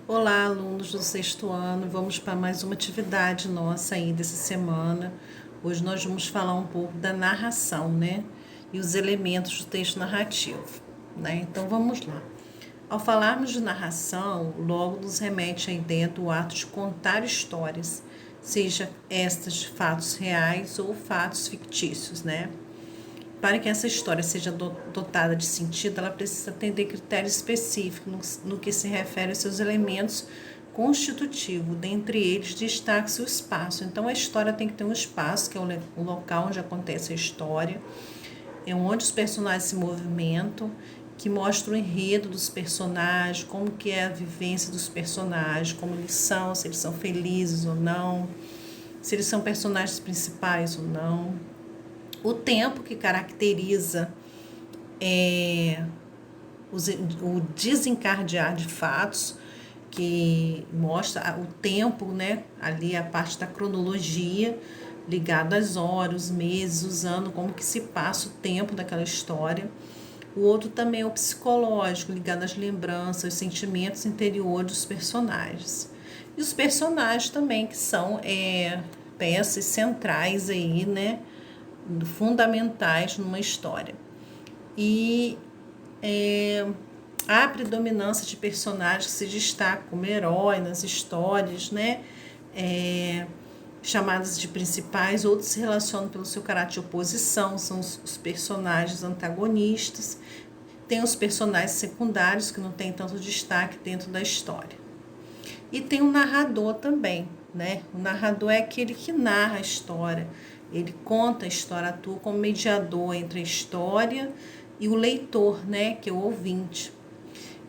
Olá, alunos do sexto ano. Vamos para mais uma atividade nossa aí dessa semana. Hoje nós vamos falar um pouco da narração, né? E os elementos do texto narrativo, né? Então vamos lá. Ao falarmos de narração, logo nos remete à ideia do ato de contar histórias, seja estas de fatos reais ou fatos fictícios, né? Para que essa história seja dotada de sentido, ela precisa atender critérios específicos no que se refere aos seus elementos constitutivos. Dentre eles, destaca-se o espaço. Então, a história tem que ter um espaço, que é o local onde acontece a história, é onde os personagens se movimentam, que mostra o enredo dos personagens, como que é a vivência dos personagens, como eles são, se eles são felizes ou não, se eles são personagens principais ou não. O tempo que caracteriza o desencadear de fatos, que mostra o tempo, né? Ali a parte da cronologia, ligada às horas, os meses, os anos, como que se passa o tempo daquela história. O outro também é o psicológico, ligado às lembranças, aos sentimentos interiores dos personagens. E os personagens também, que são peças centrais aí, né? Fundamentais numa história. E há predominância de personagens que se destacam como herói nas histórias, né? Chamadas de principais, outros se relacionam pelo seu caráter de oposição, são os personagens antagonistas. Tem os personagens secundários que não têm tanto destaque dentro da história. E tem o narrador também, né? O narrador é aquele que narra a história, ele conta a história, atua como mediador entre a história e o leitor, né? Que é o ouvinte.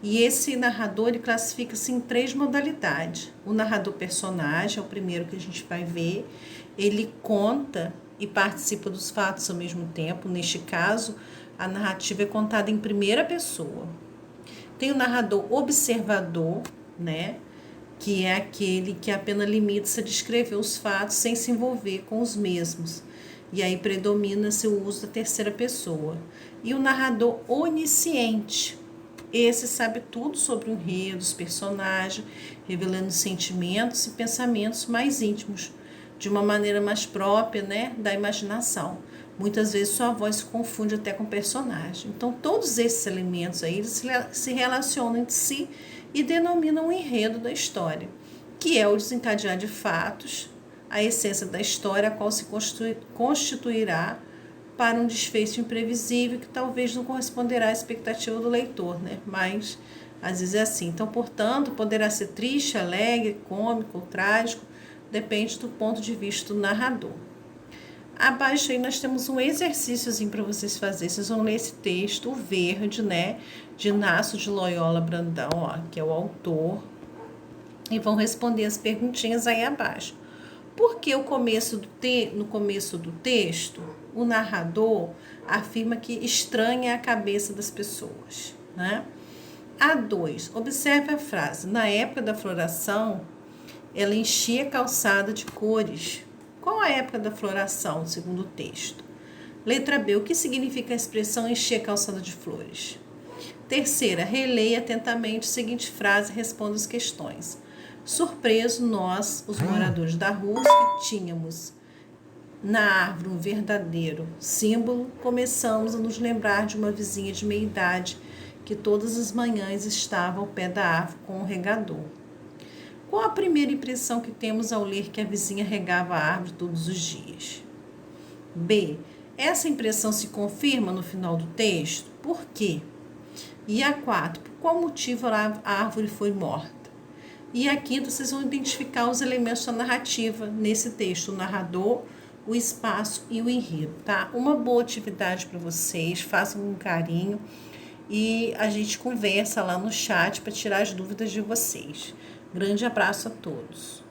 E esse narrador, ele classifica-se em 3 modalidades. O narrador personagem, é o primeiro que a gente vai ver, ele conta e participa dos fatos ao mesmo tempo. Neste caso, a narrativa é contada em primeira pessoa. Tem o narrador observador, né? Que é aquele que apenas limita-se a descrever os fatos sem se envolver com os mesmos. E aí predomina-se o uso da terceira pessoa. E o narrador onisciente. Esse sabe tudo sobre o enredo dos personagens, revelando sentimentos e pensamentos mais íntimos, de uma maneira mais própria, né, da imaginação. Muitas vezes sua voz se confunde até com o personagem. Então, todos esses elementos aí eles se relacionam entre si e denominam o enredo da história, que é o desencadear de fatos, a essência da história, a qual se constituirá para um desfecho imprevisível que talvez não corresponderá à expectativa do leitor, né? Mas às vezes é assim. Então, portanto, poderá ser triste, alegre, cômico ou trágico, depende do ponto de vista do narrador. Abaixo aí nós temos um exercíciozinho para vocês fazerem. Vocês vão ler esse texto, o verde, né? De Inácio de Loyola Brandão, ó, que é o autor, e vão responder as perguntinhas aí abaixo. Porque no começo do texto, o narrador afirma que estranha a cabeça das pessoas, né? A2, observe a frase. Na época da floração, ela enchia a calçada de cores. Qual a época da floração, segundo o texto? Letra B, o que significa a expressão encher a calçada de flores? Terceira, releia atentamente a seguinte frase e responda as questões. Surpreso, nós, os moradores da rua, que tínhamos na árvore um verdadeiro símbolo, começamos a nos lembrar de uma vizinha de meia-idade que todas as manhãs estava ao pé da árvore com um regador. Qual a primeira impressão que temos ao ler que a vizinha regava a árvore todos os dias? B. Essa impressão se confirma no final do texto? Por quê? E a 4. Por qual motivo a árvore foi morta? E a 5, vocês vão identificar os elementos da narrativa nesse texto, o narrador, o espaço e o enredo, tá? Uma boa atividade para vocês, façam com carinho e a gente conversa lá no chat para tirar as dúvidas de vocês. Grande abraço a todos.